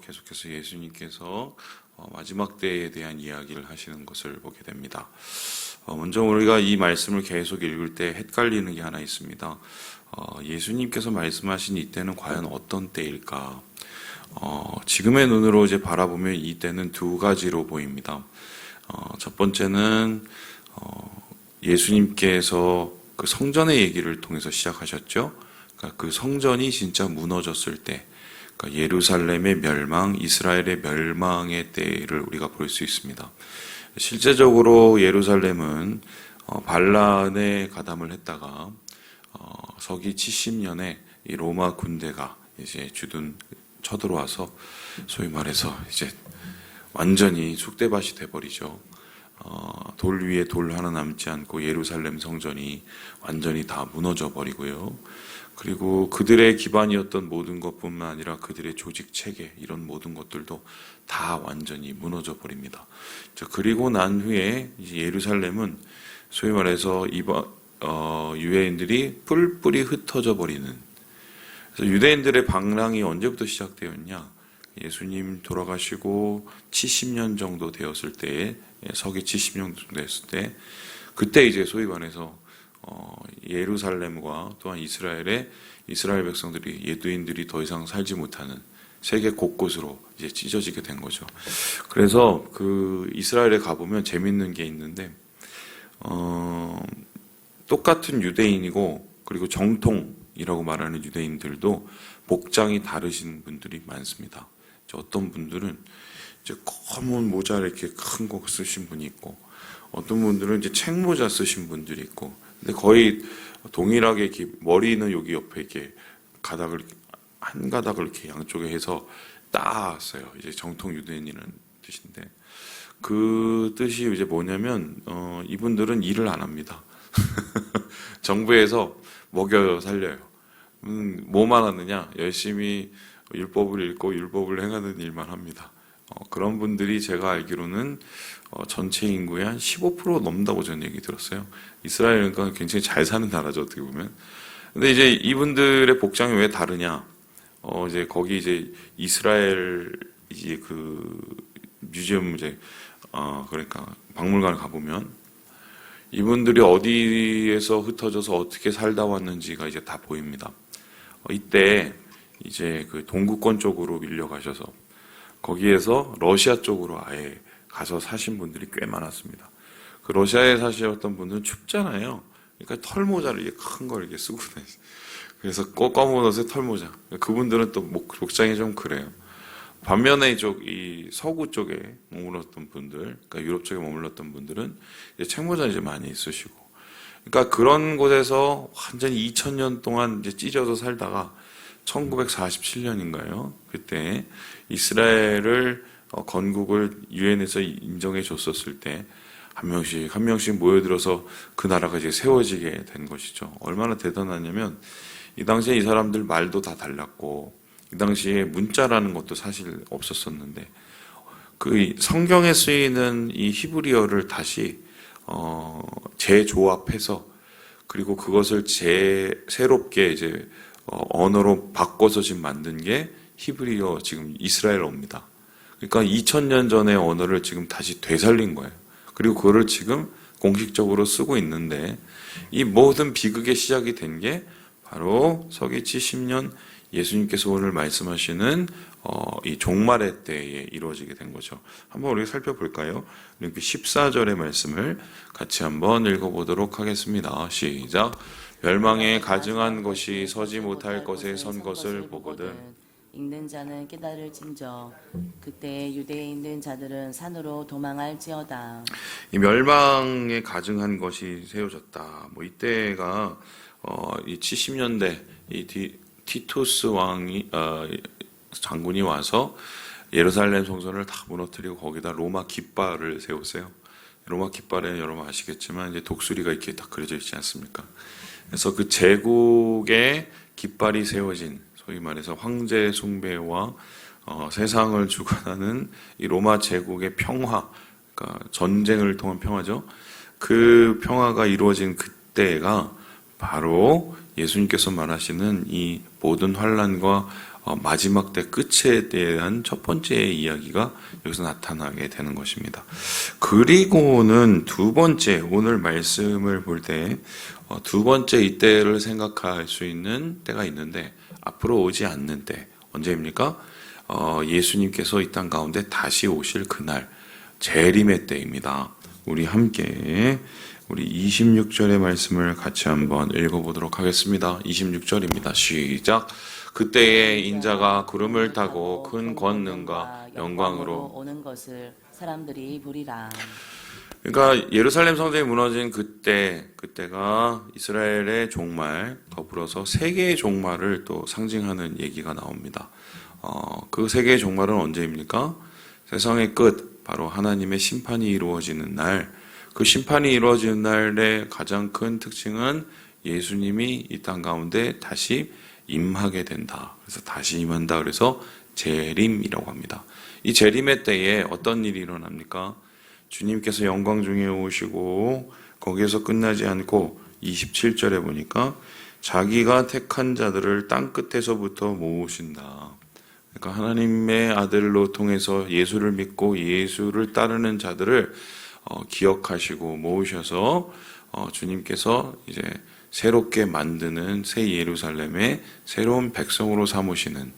계속해서 예수님께서 마지막 때에 대한 이야기를 하시는 것을 보게 됩니다. 먼저 우리가 이 말씀을 계속 읽을 때 헷갈리는 게 하나 있습니다. 예수님께서 말씀하신 이때는 과연 어떤 때일까? 지금의 눈으로 이제 바라보면 이 때는 두 가지로 보입니다. 첫 번째는 예수님께서 그 성전의 얘기를 통해서 시작하셨죠. 그러니까 그 성전이 진짜 무너졌을 때, 그러니까 예루살렘의 멸망, 이스라엘의 멸망의 때를 우리가 볼 수 있습니다. 실제적으로 예루살렘은 반란에 가담을 했다가 서기 70년에 이 로마 군대가 이제 쳐들어와서 소위 말해서 이제 완전히 쑥대밭이 돼버리죠. 돌 위에 돌 하나 남지 않고 예루살렘 성전이 완전히 다 무너져 버리고요. 그리고 그들의 기반이었던 모든 것뿐만 아니라 그들의 조직 체계 이런 모든 것들도 다 완전히 무너져 버립니다. 그리고 난 후에 이제 예루살렘은 소위 말해서 유대인들이 뿔뿔이 흩어져 버리는. 그래서 유대인들의 방랑이 언제부터 시작되었냐? 예수님 돌아가시고 70년 정도 되었을 때, 서기 70년 정도 됐을 때, 그때 이제 소위 말해서 예루살렘과 또한 이스라엘 백성들이 유대인들이 더 이상 살지 못하는 세계 곳곳으로 이제 찢어지게 된 거죠. 그래서 그 이스라엘에 가보면 재밌는 게 있는데, 똑같은 유대인이고 그리고 정통이라고 말하는 유대인들도 복장이 다르신 분들이 많습니다. 어떤 분들은 이제 검은 모자 이렇게 큰 거 쓰신 분이 있고, 어떤 분들은 이제 책모자 쓰신 분들이 있고, 근데 거의 동일하게 이렇게 머리는 여기 옆에 이렇게 한 가닥을 이렇게 양쪽에 해서 따았어요. 이제 정통 유대인이라는 뜻인데, 그 뜻이 이제 뭐냐면 이분들은 일을 안 합니다. 정부에서 먹여 살려요. 뭐만 하느냐? 열심히 율법을 읽고 율법을 행하는 일만 합니다. 그런 분들이 제가 알기로는 전체 인구의 한 15% 넘는다고 저는 얘기 들었어요. 이스라엘은 굉장히 잘 사는 나라죠, 어떻게 보면. 근데 이제 이분들의 복장이 왜 다르냐? 이제 거기 이제 이스라엘 이제 그 뮤지엄 그러니까 박물관을 가보면 이분들이 어디에서 흩어져서 어떻게 살다 왔는지가 이제 다 보입니다. 이때 이제 그 동구권 쪽으로 밀려가셔서 거기에서 러시아 쪽으로 아예 가서 사신 분들이 꽤 많았습니다. 그 러시아에 사셨던 분들은 춥잖아요. 그러니까 털모자를 이렇게 큰 걸 이렇게 쓰고 다니세요. 그래서 검은 옷에 털모자. 그분들은 또 복장이 좀 그래요. 반면에 이 서구 쪽에 머물렀던 분들, 그러니까 유럽 쪽에 머물렀던 분들은 이제 책모자 이제 많이 쓰시고, 그러니까 그런 곳에서 완전히 2000년 동안 이제 찢어서 살다가 1947년인가요? 그때 이스라엘을 건국을 유엔에서 인정해 줬었을 때 한 명씩 모여들어서 그 나라가 이제 세워지게 된 것이죠. 얼마나 대단하냐면 이 당시에 이 사람들 말도 다 달랐고, 이 당시에 문자라는 것도 사실 없었었는데, 그 성경에 쓰이는 이 히브리어를 다시 재조합해서, 그리고 그것을 새롭게 이제 언어로 바꿔서 지금 만든 게 히브리어 지금 이스라엘어입니다. 그러니까 2000년 전의 언어를 지금 다시 되살린 거예요. 그리고 그거를 지금 공식적으로 쓰고 있는데, 이 모든 비극의 시작이 된 게 바로 서기 70년 예수님께서 오늘 말씀하시는 이 종말의 때에 이루어지게 된 거죠. 한번 우리가 살펴볼까요? 14절의 말씀을 같이 한번 읽어보도록 하겠습니다. 시작. 멸망에 가증한 것이 서지 못할 것에 선 것을 보거든 읽는 자는 깨달을진저 그때 유대에 있는 자들은 산으로 도망할지어다. 이 멸망에 가증한 것이 세워졌다. 이때가 이 70년대 이 티투스 왕이 장군이 와서 예루살렘 성전을 다 무너뜨리고 거기다 로마 깃발을 세우세요. 로마 깃발에는 여러분 아시겠지만 이제 독수리가 이렇게 딱 그려져 있지 않습니까? 그래서 그 제국의 깃발이 세워진, 소위 말해서 황제 숭배와 세상을 주관하는 이 로마 제국의 평화, 그러니까 전쟁을 통한 평화죠. 그 평화가 이루어진 그때가 바로 예수님께서 말하시는 이 모든 환난과 마지막 때 끝에 대한 첫 번째 이야기가 여기서 나타나게 되는 것입니다. 그리고는 두 번째, 오늘 말씀을 볼 때 두 번째 이때를 생각할 수 있는 때가 있는데, 앞으로 오지 않는 때, 언제입니까? 예수님께서 이 땅 가운데 다시 오실 그날, 재림의 때입니다. 우리 함께 우리 26절의 말씀을 같이 한번 읽어보도록 하겠습니다. 26절입니다. 시작. 그때에 인자가 구름을 타고 큰 권능과 영광으로 오는 것을 사람들이 보리라. 그러니까 예루살렘 성전이 무너진 그때가 이스라엘의 종말, 더불어서 세계의 종말을 또 상징하는 얘기가 나옵니다. 그 세계의 종말은 언제입니까? 세상의 끝, 바로 하나님의 심판이 이루어지는 날. 그 심판이 이루어지는 날의 가장 큰 특징은 예수님이 이 땅 가운데 다시 임하게 된다. 그래서 다시 임한다. 그래서 재림이라고 합니다. 이 재림의 때에 어떤 일이 일어납니까? 주님께서 영광 중에 오시고 거기에서 끝나지 않고 27절에 보니까 자기가 택한 자들을 땅 끝에서부터 모으신다. 그러니까 하나님의 아들로 통해서 예수를 믿고 예수를 따르는 자들을 기억하시고 모으셔서 주님께서 이제 새롭게 만드는 새 예루살렘의 새로운 백성으로 삼으시는,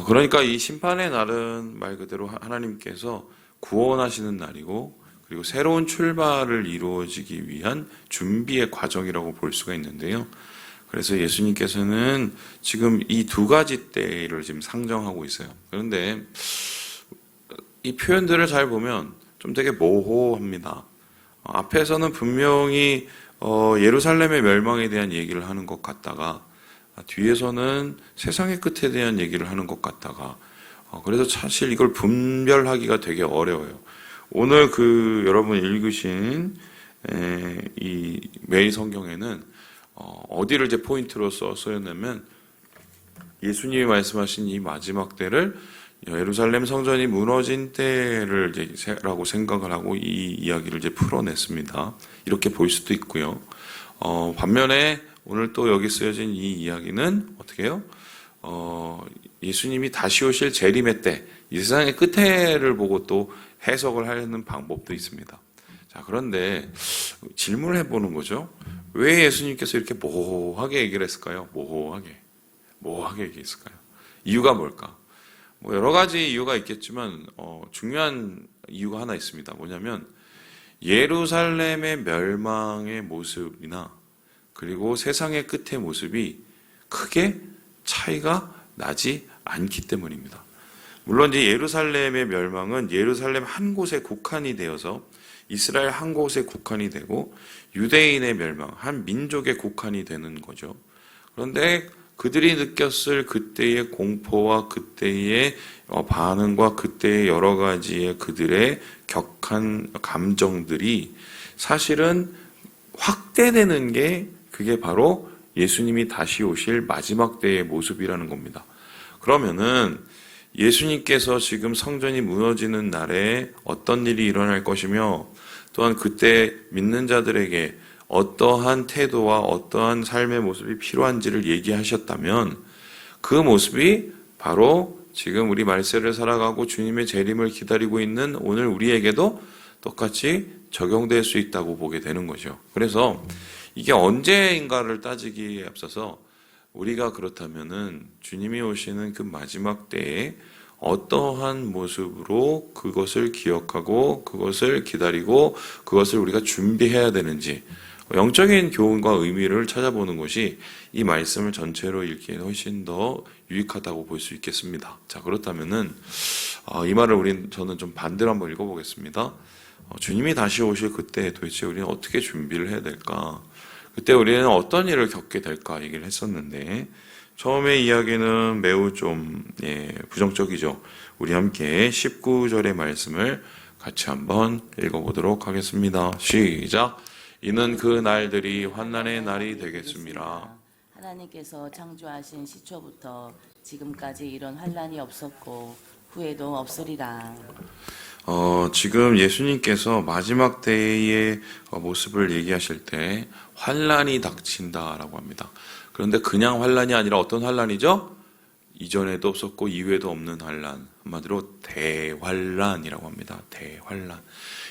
그러니까 이 심판의 날은 말 그대로 하나님께서 구원하시는 날이고, 그리고 새로운 출발을 이루어지기 위한 준비의 과정이라고 볼 수가 있는데요. 그래서 예수님께서는 지금 이 두 가지 때를 지금 상정하고 있어요. 그런데 이 표현들을 잘 보면 좀 되게 모호합니다. 앞에서는 분명히 예루살렘의 멸망에 대한 얘기를 하는 것 같다가, 뒤에서는 세상의 끝에 대한 얘기를 하는 것 같다가, 그래서 사실 이걸 분별하기가 되게 어려워요. 오늘 여러분 읽으신 이 메일 성경에는 어디를 이제 포인트로 쓰였냐면, 예수님이 말씀하신 이 마지막 때를 예루살렘 성전이 무너진 때를 라고 생각을 하고 이 이야기를 이제 풀어냈습니다. 이렇게 볼 수도 있고요. 반면에 오늘 또 여기 쓰여진 이 이야기는 어떻게 해요? 예수님이 다시 오실 재림의 때, 이 세상의 끝에를 보고 또 해석을 하려는 방법도 있습니다. 자, 그런데 질문을 해보는 거죠. 왜 예수님께서 이렇게 모호하게 얘기를 했을까요? 모호하게 얘기했을까요? 이유가 뭘까? 뭐 여러 가지 이유가 있겠지만 중요한 이유가 하나 있습니다. 뭐냐면 예루살렘의 멸망의 모습이나 그리고 세상의 끝의 모습이 크게 차이가 나지 않기 때문입니다. 물론 이제 예루살렘의 멸망은 예루살렘 한 곳에 국한이 되어서 이스라엘 한 곳에 국한이 되고, 유대인의 멸망, 한 민족에 국한이 되는 거죠. 그런데 그들이 느꼈을 그때의 공포와 그때의 반응과 그때의 여러 가지의 그들의 격한 감정들이 사실은 확대되는 게 그게 바로 예수님이 다시 오실 마지막 때의 모습이라는 겁니다. 그러면은 예수님께서 지금 성전이 무너지는 날에 어떤 일이 일어날 것이며, 또한 그때 믿는 자들에게 어떠한 태도와 어떠한 삶의 모습이 필요한지를 얘기하셨다면, 그 모습이 바로 지금 우리 말세를 살아가고 주님의 재림을 기다리고 있는 오늘 우리에게도 똑같이 적용될 수 있다고 보게 되는 거죠. 그래서 이게 언제인가를 따지기에 앞서서 우리가 그렇다면은 주님이 오시는 그 마지막 때에 어떠한 모습으로 그것을 기억하고 그것을 기다리고 그것을 우리가 준비해야 되는지, 영적인 교훈과 의미를 찾아보는 것이 이 말씀을 전체로 읽기에 훨씬 더 유익하다고 볼 수 있겠습니다. 자, 그렇다면은 이 말을 저는 좀 반대로 한번 읽어보겠습니다. 주님이 다시 오실 그때 도대체 우리는 어떻게 준비를 해야 될까? 그때 우리는 어떤 일을 겪게 될까 얘기를 했었는데, 처음에 이야기는 매우 좀 부정적이죠. 우리 함께 19절의 말씀을 같이 한번 읽어보도록 하겠습니다. 시작. 이는 그 날들이 환난의 날이 되겠습니다. 하나님께서 창조하신 시초부터 지금까지 이런 환난이 없었고 후에도 없으리라. 지금 예수님께서 마지막 때의 모습을 얘기하실 때 환난이 닥친다라고 합니다. 그런데 그냥 환난이 아니라 어떤 환난이죠? 이전에도 없었고 이후에도 없는 환란, 한마디로 대환란이라고 합니다. 대환란.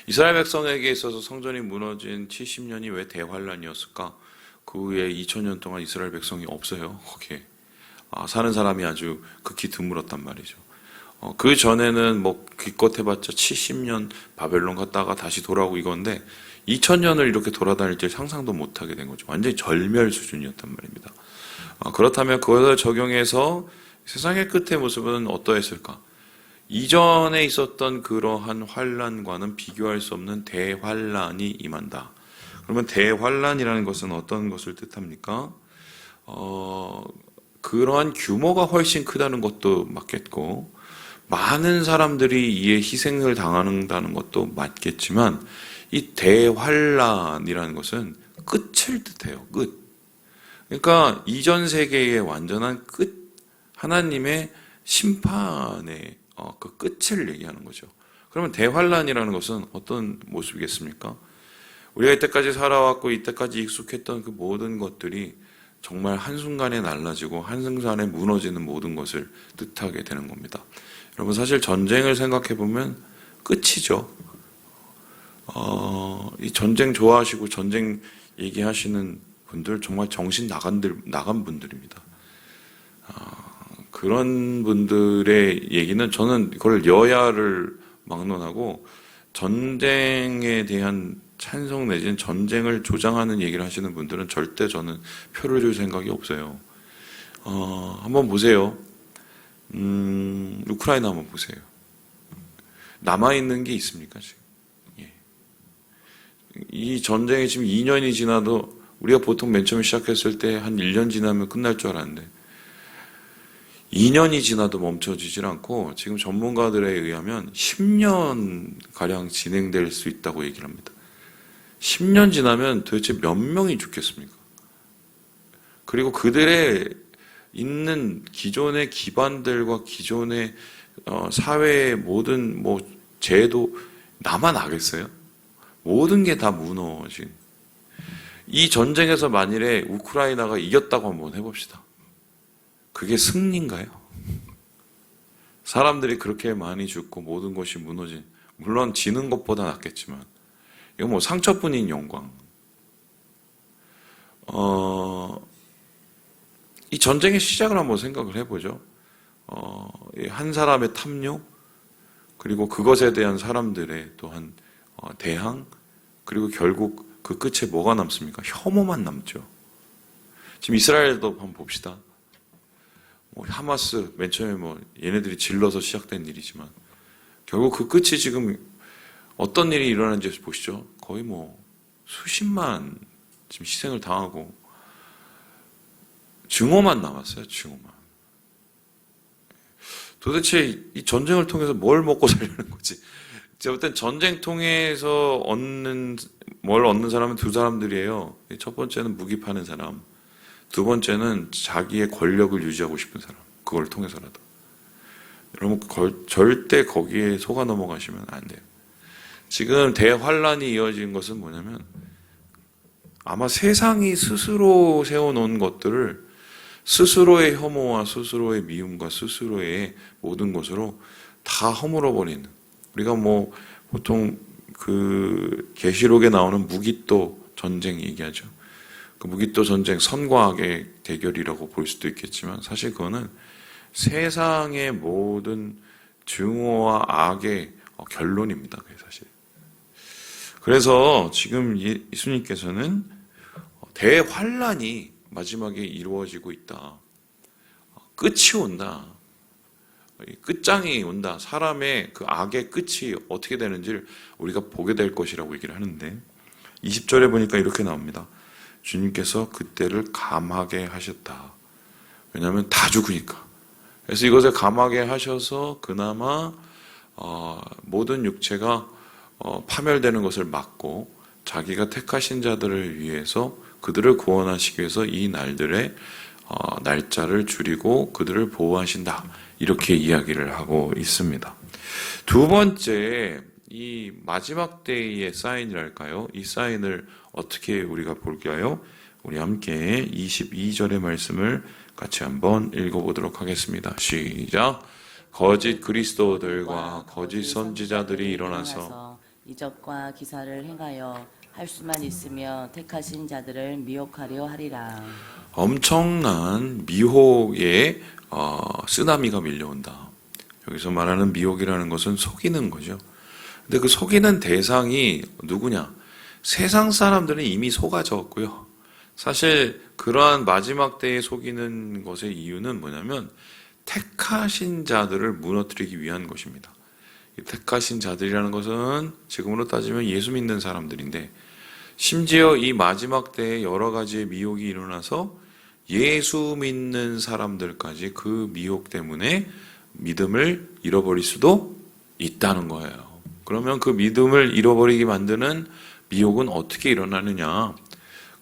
이스라엘 백성에게 있어서 성전이 무너진 70년이 왜 대환란이었을까? 그 후에 2000년 동안 이스라엘 백성이 없어요. 거기에 사는 사람이 아주 극히 드물었단 말이죠. 그 전에는 뭐 기껏 해봤자 70년 바벨론 갔다가 다시 돌아오고 이건데 2000년을 이렇게 돌아다닐 때 상상도 못하게 된 거죠. 완전히 절멸 수준이었단 말입니다. 그렇다면 그것을 적용해서 세상의 끝의 모습은 어떠했을까? 이전에 있었던 그러한 환란과는 비교할 수 없는 대환란이 임한다. 그러면 대환란이라는 것은 어떤 것을 뜻합니까? 그러한 규모가 훨씬 크다는 것도 맞겠고, 많은 사람들이 이에 희생을 당한다는 것도 맞겠지만, 이 대환란이라는 것은 끝을 뜻해요. 끝. 그러니까 이전 세계의 완전한 끝, 하나님의 심판의 그 끝을 얘기하는 거죠. 그러면 대환란이라는 것은 어떤 모습이겠습니까? 우리가 이때까지 살아왔고 이때까지 익숙했던 그 모든 것들이 정말 한순간에 날라지고 한순간에 무너지는 모든 것을 뜻하게 되는 겁니다. 여러분, 사실 전쟁을 생각해 보면 끝이죠. 이 전쟁 좋아하시고 전쟁 얘기하시는 분들 정말 정신 나간 분들입니다. 그런 분들의 얘기는 저는 그걸 여야를 막론하고 전쟁에 대한 찬성 내지는 전쟁을 조장하는 얘기를 하시는 분들은 절대 저는 표를 줄 생각이 없어요. 한번 보세요. 우크라이나 한번 보세요. 남아있는 게 있습니까, 지금? 예. 이 전쟁이 지금 2년이 지나도 우리가 보통 맨 처음에 시작했을 때 한 1년 지나면 끝날 줄 알았는데 2년이 지나도 멈춰지질 않고 지금 전문가들에 의하면 10년가량 진행될 수 있다고 얘기를 합니다. 10년 지나면 도대체 몇 명이 죽겠습니까? 그리고 그들의 있는 기존의 기반들과 기존의 사회의 모든 제도 남아나겠어요? 모든 게 다 무너진. 이 전쟁에서 만일에 우크라이나가 이겼다고 한번 해봅시다. 그게 승리인가요? 사람들이 그렇게 많이 죽고 모든 것이 무너진, 물론 지는 것보다 낫겠지만 이건 뭐 상처뿐인 영광. 이 전쟁의 시작을 한번 생각을 해보죠. 한 사람의 탐욕, 그리고 그것에 대한 사람들의 또한 대항, 그리고 결국 그 끝에 뭐가 남습니까? 혐오만 남죠. 지금 이스라엘도 한번 봅시다. 하마스 맨 처음에 얘네들이 질러서 시작된 일이지만 결국 그 끝이 지금 어떤 일이 일어나는지 보시죠. 거의 수십만 지금 희생을 당하고 증오만 남았어요. 증오만. 도대체 이 전쟁을 통해서 뭘 먹고 살려는 거지? 제가 볼 땐 전쟁 통해서 뭘 얻는 사람은 두 사람들이에요. 첫 번째는 무기 파는 사람, 두 번째는 자기의 권력을 유지하고 싶은 사람. 그걸 통해서라도. 여러분, 절대 거기에 속아 넘어가시면 안 돼요. 지금 대환란이 이어진 것은 뭐냐면 아마 세상이 스스로 세워놓은 것들을 스스로의 혐오와 스스로의 미움과 스스로의 모든 것으로 다 허물어버리는, 우리가 보통 그 계시록에 나오는 무기또 전쟁 얘기하죠. 그 무기또 전쟁, 선과 악의 대결이라고 볼 수도 있겠지만 사실 그거는 세상의 모든 증오와 악의 결론입니다. 그게 사실. 그래서 지금 예수님께서는 대환란이 마지막에 이루어지고 있다. 끝이 온다. 끝장이 온다. 사람의 그 악의 끝이 어떻게 되는지를 우리가 보게 될 것이라고 얘기를 하는데 20절에 보니까 이렇게 나옵니다. 주님께서 그때를 감하게 하셨다. 왜냐하면 다 죽으니까. 그래서 이것을 감하게 하셔서 그나마 모든 육체가 파멸되는 것을 막고 자기가 택하신 자들을 위해서 그들을 구원하시기 위해서 이 날들의 날짜를 줄이고 그들을 보호하신다. 이렇게 이야기를 하고 있습니다. 두 번째, 이 마지막 때의 사인이랄까요? 이 사인을 어떻게 우리가 볼까요? 우리 함께 22절의 말씀을 같이 한번 읽어보도록 하겠습니다. 시작. 거짓 그리스도들과 거짓 선지자들이 일어나서 이적과 기사를 행하여 할 수만 있으며 택하신 자들을 미혹하려 하리라. 엄청난 미혹의 쓰나미가 밀려온다. 여기서 말하는 미혹이라는 것은 속이는 거죠. 근데 그 속이는 대상이 누구냐? 세상 사람들은 이미 속아졌고요. 사실 그러한 마지막 때에 속이는 것의 이유는 뭐냐면 택하신 자들을 무너뜨리기 위한 것입니다. 이 택하신 자들이라는 것은 지금으로 따지면 예수 믿는 사람들인데, 심지어 이 마지막 때에 여러 가지의 미혹이 일어나서 예수 믿는 사람들까지 그 미혹 때문에 믿음을 잃어버릴 수도 있다는 거예요. 그러면 그 믿음을 잃어버리게 만드는 미혹은 어떻게 일어나느냐?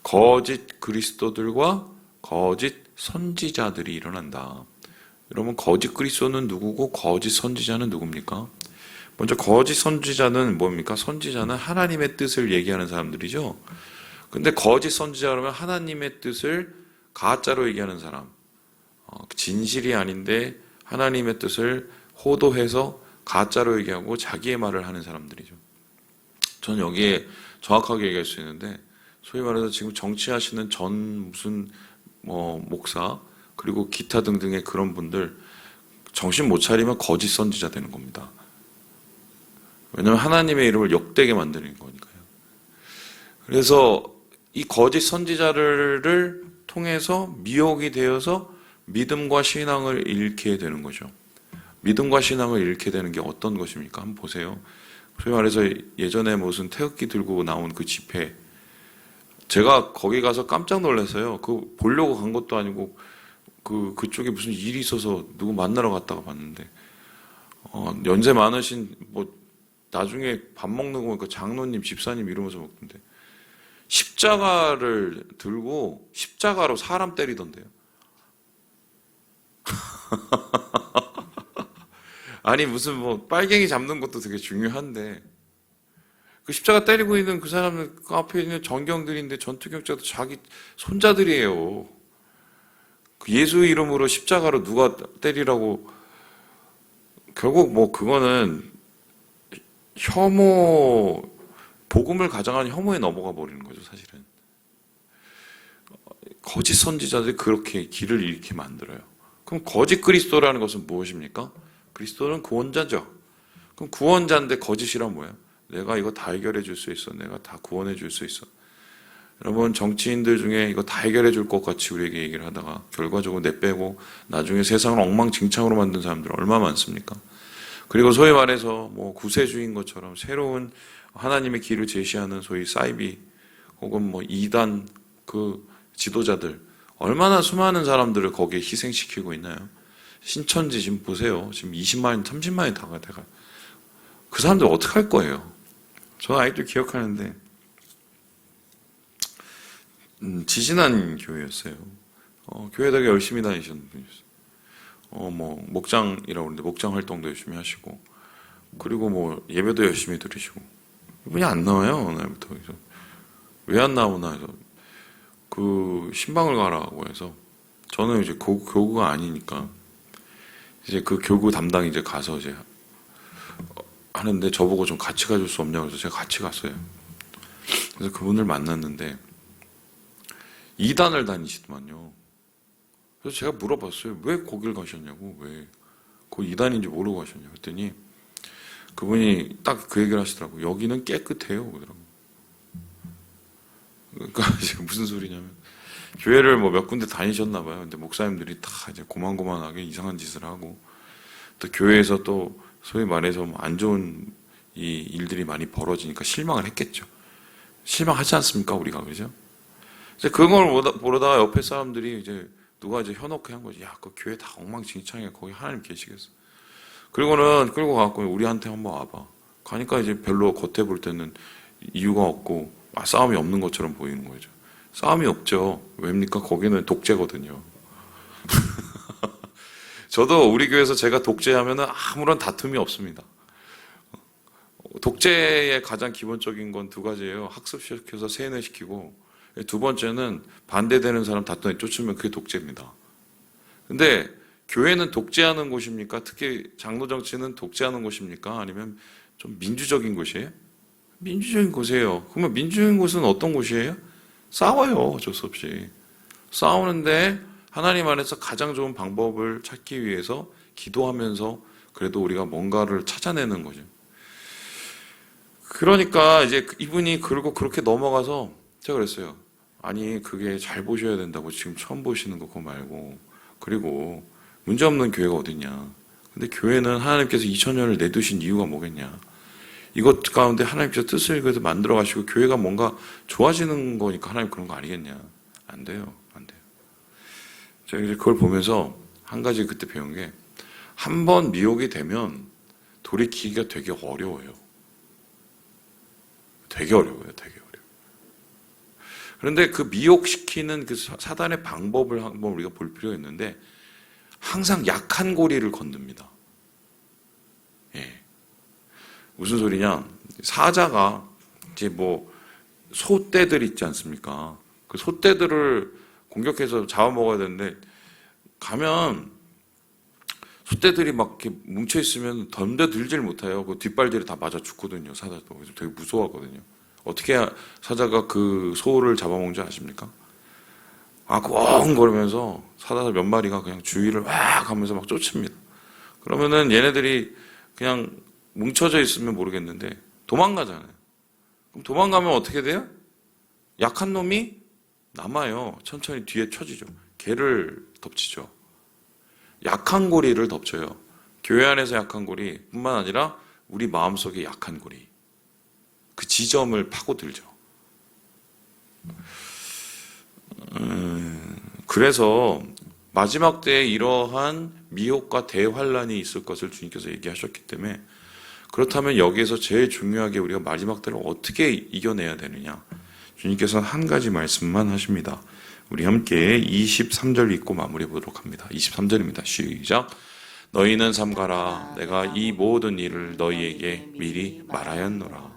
거짓 그리스도들과 거짓 선지자들이 일어난다. 여러분, 거짓 그리스도는 누구고 거짓 선지자는 누굽니까? 먼저 거짓 선지자는 뭡니까? 선지자는 하나님의 뜻을 얘기하는 사람들이죠. 근데 거짓 선지자 그러면 하나님의 뜻을 가짜로 얘기하는 사람, 진실이 아닌데 하나님의 뜻을 호도해서 가짜로 얘기하고 자기의 말을 하는 사람들이죠. 저는 여기에 정확하게 얘기할 수 있는데, 소위 말해서 지금 정치하시는 전 무슨 목사 그리고 기타 등등의 그런 분들 정신 못 차리면 거짓 선지자 되는 겁니다. 왜냐하면 하나님의 이름을 욕되게 만드는 거니까요. 그래서 이 거짓 선지자를 통해서 미혹이 되어서 믿음과 신앙을 잃게 되는 거죠. 믿음과 신앙을 잃게 되는 게 어떤 것입니까? 한번 보세요. 소위 말해서 예전에 무슨 태극기 들고 나온 그 집회, 제가 거기 가서 깜짝 놀랐어요. 그 보려고 간 것도 아니고 그쪽에 무슨 일이 있어서 누구 만나러 갔다가 봤는데, 연세 많으신 나중에 밥 먹는 거 보니까 장로님, 집사님 이러면서 먹던데, 십자가를 들고 십자가로 사람 때리던데요. 아니 무슨 빨갱이 잡는 것도 되게 중요한데, 그 십자가 때리고 있는 그 사람은 그 앞에 있는 전경들인데 전투경찰도 자기 손자들이에요. 그 예수 이름으로 십자가로 누가 때리라고. 결국 그거는 혐오, 복음을 가장한 혐오에 넘어가 버리는 거죠, 사실은. 거짓 선지자들이 그렇게 길을 잃게 만들어요. 그럼 거짓 그리스도라는 것은 무엇입니까? 그리스도는 구원자죠. 그럼 구원자인데 거짓이란 뭐예요? 내가 이거 다 해결해 줄 수 있어. 내가 다 구원해 줄 수 있어. 여러분, 정치인들 중에 이거 다 해결해 줄 것 같이 우리에게 얘기를 하다가 결과적으로 내빼고 나중에 세상을 엉망진창으로 만든 사람들 얼마나 많습니까? 그리고 소위 말해서 구세주인 것처럼 새로운 하나님의 길을 제시하는 소위 사이비 혹은 이단 그 지도자들, 얼마나 수많은 사람들을 거기에 희생시키고 있나요? 신천지 지금 보세요. 지금 20만, 30만이 다 돼가. 그 사람들 어떻게 할 거예요? 저는 아직도 기억하는데, 지지난 교회였어요. 교회 되게 열심히 다니셨는 분이었어요. 목장이라고 그러는데, 목장 활동도 열심히 하시고, 그리고 예배도 열심히 드리시고, 이분이 안 나와요, 오늘부터. 그래서, 왜 안 나오나 해서, 신방을 가라고 해서, 저는 이제 교구가 아니니까, 이제 그 교구 담당이 이제 가서 이제, 하는데 저보고 좀 같이 가줄 수 없냐고 해서 제가 같이 갔어요. 그래서 그분을 만났는데, 2단을 다니시더만요. 그래서 제가 물어봤어요. 왜 거길 가셨냐고, 왜. 그 2단인지 모르고 가셨냐고 그랬더니, 그분이 딱 그 얘기를 하시더라고요. 여기는 깨끗해요. 그러더라고요. 그러니까 지금 무슨 소리냐면, 교회를 몇 군데 다니셨나 봐요. 근데 목사님들이 다 이제 고만고만하게 이상한 짓을 하고, 또 교회에서 또 소위 말해서 안 좋은 이 일들이 많이 벌어지니까 실망을 했겠죠. 실망하지 않습니까, 우리가, 그죠? 이제 그걸 보다가 옆에 사람들이 이제 누가 이제 현혹해 한 거지. 야, 그 교회 다 엉망진창이야. 거기 하나님 계시겠어. 그리고는 끌고 가고 우리한테 한번 와봐. 가니까 이제 별로 겉에 볼 때는 이유가 없고 싸움이 없는 것처럼 보이는 거죠. 싸움이 없죠. 왜입니까? 거기는 독재거든요. 저도 우리 교회에서 제가 독재하면은 아무런 다툼이 없습니다. 독재의 가장 기본적인 건 두 가지예요. 학습시켜서 세뇌시키고, 두 번째는 반대되는 사람 다 쫓으면 그게 독재입니다. 근데 교회는 독재하는 곳입니까? 특히 장로 정치는 독재하는 곳입니까? 아니면 좀 민주적인 곳이에요? 민주적인 곳이에요. 그러면 민주적인 곳은 어떤 곳이에요? 싸워요. 어쩔 수 없이. 싸우는데 하나님 안에서 가장 좋은 방법을 찾기 위해서 기도하면서 그래도 우리가 뭔가를 찾아내는 거죠. 그러니까 이제 이분이 그리고 그렇게 넘어가서 제가 그랬어요. 아니 그게 잘 보셔야 된다고 지금 처음 보시는 거 그거 말고 그리고 문제없는 교회가 어딨냐. 근데 교회는 하나님께서 2000년을 내두신 이유가 뭐겠냐. 이것 가운데 하나님께서 뜻을 그래서 만들어 가시고 교회가 뭔가 좋아지는 거니까 하나님 그런 거 아니겠냐. 안 돼요. 안 돼요. 제가 이제 그걸 보면서 한 가지 그때 배운 게 한 번 미혹이 되면 돌이키기가 되게 어려워요. 되게 어려워요. 되게 어려워요. 그런데 그 미혹시키는 그 사단의 방법을 한번 우리가 볼 필요가 있는데 항상 약한 고리를 건듭니다. 예. 무슨 소리냐? 사자가 이제 뭐 소떼들 있지 않습니까? 그 소떼들을 공격해서 잡아먹어야 되는데 가면 소떼들이 막 이렇게 뭉쳐 있으면 덤벼들질 못해요. 그 뒷발질이 다 맞아 죽거든요. 사자도. 그래서 되게 무서워하거든요. 어떻게 사자가 그 소를 잡아먹는지 아십니까? 꽁거리면서 사자 몇 마리가 그냥 주위를 왁 하면서 막 쫓습니다. 그러면은 얘네들이 그냥 뭉쳐져 있으면 모르겠는데 도망가잖아요. 그럼 도망가면 어떻게 돼요? 약한 놈이 남아요. 천천히 뒤에 쳐지죠. 걔를 덮치죠. 약한 고리를 덮쳐요. 교회 안에서 약한 고리 뿐만 아니라 우리 마음속에 약한 고리. 그 지점을 파고들죠. 그래서 마지막 때에 이러한 미혹과 대환란이 있을 것을 주님께서 얘기하셨기 때문에 그렇다면 여기에서 제일 중요하게 우리가 마지막 때를 어떻게 이겨내야 되느냐. 주님께서는 한 가지 말씀만 하십니다. 우리 함께 23절 읽고 마무리해 보도록 합니다. 23절입니다. 시작. 너희는 삼가라. 내가 이 모든 일을 너희에게 미리 말하였노라.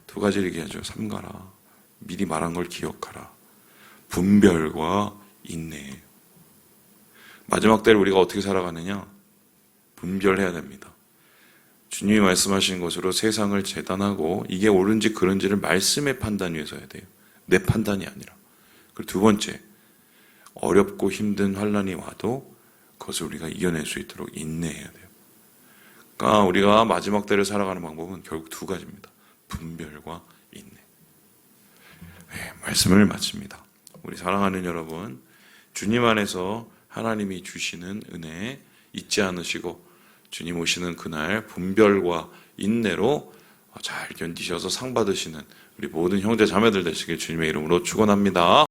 두 가지를 얘기하죠. 삼가라. 미리 말한 걸 기억하라. 분별과 인내. 마지막 때를 우리가 어떻게 살아가느냐? 분별해야 됩니다. 주님이 말씀하신 것으로 세상을 재단하고 이게 옳은지 그른지를 말씀의 판단 위에서 해야 돼요. 내 판단이 아니라. 그리고 두 번째, 어렵고 힘든 환란이 와도 그것을 우리가 이겨낼 수 있도록 인내해야 돼요. 그러니까 우리가 마지막 때를 살아가는 방법은 결국 두 가지입니다. 분별과 인내. 네, 말씀을 마칩니다. 우리 사랑하는 여러분, 주님 안에서 하나님이 주시는 은혜 잊지 않으시고 주님 오시는 그날 분별과 인내로 잘 견디셔서 상 받으시는 우리 모든 형제 자매들 되시길 주님의 이름으로 축원합니다.